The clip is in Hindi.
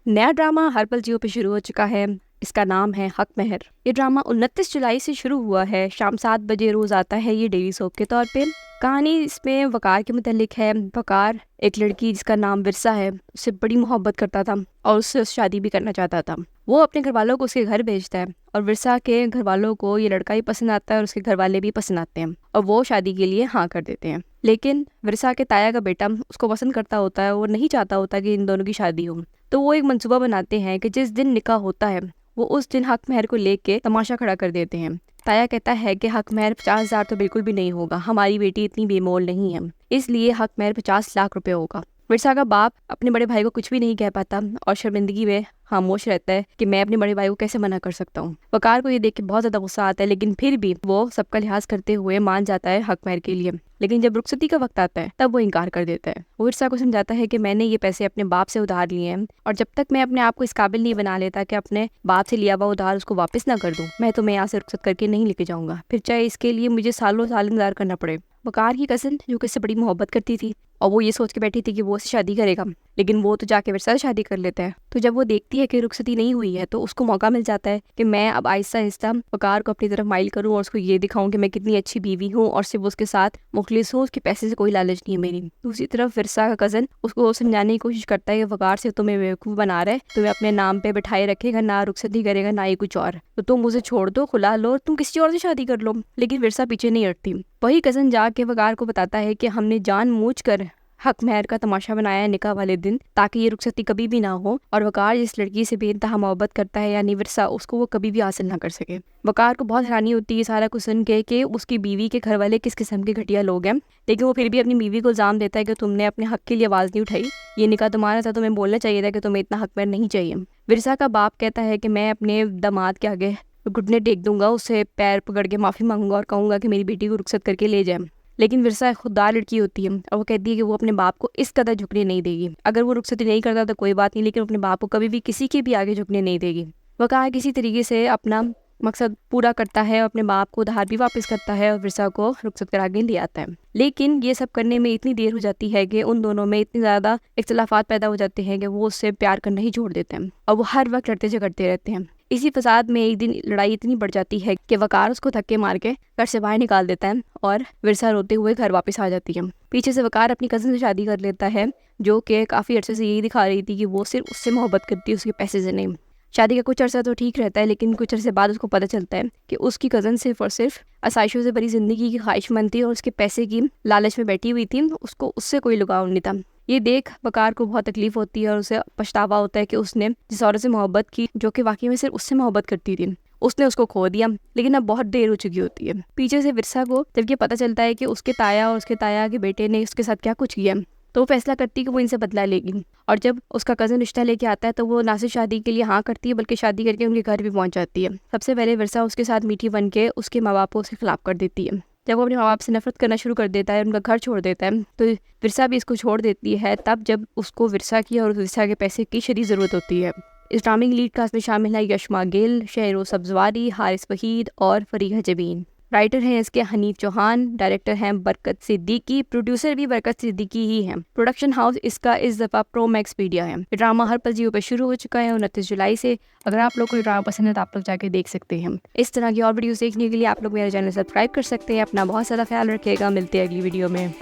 नया ड्रामा हर पल जियो पे शुरू हो चुका है। इसका नाम है हक महर। ये ड्रामा 29 जुलाई से शुरू हुआ है। शाम 7 बजे रोज आता है ये डेली सोप के तौर पे। कहानी इसमें वकार के मुतालिक है। वकार एक लड़की जिसका नाम विरसा है, उससे बड़ी मोहब्बत करता था और उससे शादी भी करना चाहता था। वो अपने घर वालों को उसके घर भेजता है और विरसा के घर वालों को ये लड़का भी पसंद आता है और उसके घर वाले भी पसंद आते हैं और वो शादी के लिए हाँ कर देते हैं। लेकिन विरसा के ताया का बेटा उसको पसंद करता होता है, वो नहीं चाहता होता कि इन दोनों की शादी हो। तो वो एक मंसूबा बनाते हैं कि जिस दिन निकाह होता है वो उस दिन हक महर को लेके तमाशा खड़ा कर देते हैं। ताया कहता है कि हक महर 50,000 तो बिल्कुल भी नहीं होगा, हमारी बेटी इतनी बेमोल नहीं है, इसलिए हक महर 50 लाख रुपए होगा। विरसा का बाप अपने बड़े भाई को कुछ भी नहीं कह पाता और शर्मिंदगी में खामोश रहता है कि मैं अपने बड़े भाई को कैसे मना कर सकता हूँ। वकार को ये देख के बहुत ज्यादा गुस्सा आता है, लेकिन फिर भी वो सबका लिहाज करते हुए मान जाता है हक महर के लिए। लेकिन जब रुखसती का वक्त आता है तब वो इनकार कर देता है। वो विरसा को समझाता है कि मैंने ये पैसे अपने बाप से उधार लिए हैं और जब तक मैं अपने आप को इस काबिल नहीं बना लेता कि अपने बाप से लिया हुआ उधार उसको वापस ना कर दूं, मैं तुम्हें यहाँ से रुखसत करके नहीं लेके जाऊंगा, फिर चाहे इसके लिए मुझे सालों साल इंतजार करना पड़े। वकार की कजिन जो कि इससे बड़ी मोहब्बत करती थी और वो ये सोच के बैठी थी कि वो उससे शादी करेगा, लेकिन वो तो जाके विरसा से शादी कर लेता है। तो जब वो देखती है कि रुखसती नहीं हुई है तो उसको मौका मिल जाता है कि मैं अब आहिस्ता आहिस्ता वकार को अपनी तरफ माइल करूं और उसको ये दिखाऊं कि मैं कितनी अच्छी बीवी हूं और सिर्फ उसके साथ मुखलिस हूं, उसके पैसे से कोई लालच नहीं है मेरी। दूसरी तरफ विरसा का कजन उसको समझाने की कोशिश करता है कि वकार से तुम्हें बेवकूफ बना रहा है, तुम्हें अपने नाम पे बिठाए रखेगा, ना रुखसती करेगा ना ही कुछ और, तो तुम उसे छोड़ दो, खुला लो, तुम किसी और से शादी कर लो। लेकिन विरसा पीछे नहीं हटती। वही कजन जाके वकार को बताता है कि हमने जानबूझकर हक महर का तमाशा बनाया है निकाह वाले दिन ताकि ये रुखसती कभी भी ना हो और वकार जिस लड़की से बेइंतहा मोहब्बत करता है यानी विरसा, उसको वो कभी भी हासिल ना कर सके। वकार को बहुत हैरानी होती है सारा कुछ सुन के कि उसकी बीवी के घर वाले किस किस्म के घटिया लोग हैं, लेकिन वो फिर भी अपनी बीवी को इल्जाम देता है कि तुमने अपने हक के लिए आवाज़ नहीं उठाई, ये निकाह तुम्हारा था, तुम्हें बोलना चाहिए था कि तुम्हें इतना हक महर नहीं चाहिए। विरसा का बाप कहता है कि मैं अपने दामाद के आगे घुटने टेक दूंगा, उससे पैर पकड़ के माफ़ी मांगूंगा और कहूँगा कि मेरी बेटी को रुखसत करके ले जाए। लेकिन विरसा खुददार लड़की होती है और वो कहती है कि वो अपने बाप को इस कदर झुकने नहीं देगी। अगर वो रुखसती नहीं करता तो कोई बात नहीं, लेकिन अपने बाप को कभी भी किसी के भी आगे झुकने नहीं देगी। वकार किसी तरीके से अपना मकसद पूरा करता है, अपने बाप को उधार भी वापस करता है और विरसा को रुखसत करा के ले आता है। लेकिन ये सब करने में इतनी देर हो जाती है कि उन दोनों में इतने ज़्यादा इख्तिलाफात पैदा हो जाते हैं कि वो उससे प्यार करना ही छोड़ देते हैं और वो हर वक्त लड़ते झगड़ते रहते हैं। इसी फसाद में एक दिन लड़ाई इतनी बढ़ जाती है कि वकार उसको धक्के मार के घर से बाहर निकाल देता है और विरसा रोते हुए घर वापस आ जाती है। पीछे से वकार अपनी कज़न से शादी कर लेता है जो कि काफ़ी अर्से से यही दिखा रही थी कि वो सिर्फ उससे मोहब्बत करती है, उसके पैसे से नहीं। शादी का कुछ अर्सा तो ठीक रहता है, लेकिन कुछ अर्से बाद उसको पता चलता है कि उसकी कज़न सिर्फ और सिर्फ आसाइशों से भरी जिंदगी की ख्वाहिशमंद थी और उसके पैसे की लालच में बैठी हुई थी, उसको उससे कोई लगाव नहीं था। ये देख वकार को बहुत तकलीफ होती है और उसे पछतावा होता है कि उसने जिस औरत से मोहब्बत की जो कि वाकई में सिर्फ उससे मोहब्बत करती थी, उसने उसको खो दिया। लेकिन अब बहुत देर हो चुकी होती है। पीछे से विरसा को जब ये पता चलता है कि उसके ताया और उसके ताया के बेटे ने उसके साथ क्या कुछ किया, तो वो फैसला करती है कि वो इनसे बदला लेगी। और जब उसका कज़न रिश्ता लेके आता है तो वो ना सिर्फ शादी के लिए हाँ करती है बल्कि शादी करके उनके घर भी पहुंच जाती है। सबसे पहले विरसा उसके साथ मीठी बन के उसके माँ बाप को उसके खिलाफ कर देती है। जब वो अपने माँ बाप से नफरत करना शुरू कर देता है, उनका घर छोड़ देता है, तो विरसा भी इसको छोड़ देती है तब जब उसको विरसा की और विरसा के पैसे की शदीद ज़रूरत होती है। इस ड्रामे की लीड कास्ट में शामिल है यशमा गिल, शेरो सब्जवारी, हारिस वहीद और फरीहा जबीन। राइटर हैं इसके हनीफ चौहान, डायरेक्टर हैं बरकत सिद्दीकी, प्रोड्यूसर भी बरकत सिद्दीकी ही हैं। प्रोडक्शन हाउस इसका इस दफ़ा प्रो मैक्स मीडिया है। ये ड्रामा हर पल जियो पे शुरू हो चुका है 29 जुलाई से। अगर आप लोग को ये ड्रामा पसंद है तो आप लोग जाके देख सकते हैं। इस तरह की और वीडियोस देखने के लिए आप लोग मेरा चैनल सब्सक्राइब कर सकते हैं। अपना बहुत ज़्यादा ख्याल रखिएगा, मिलते हैं अगली वीडियो में।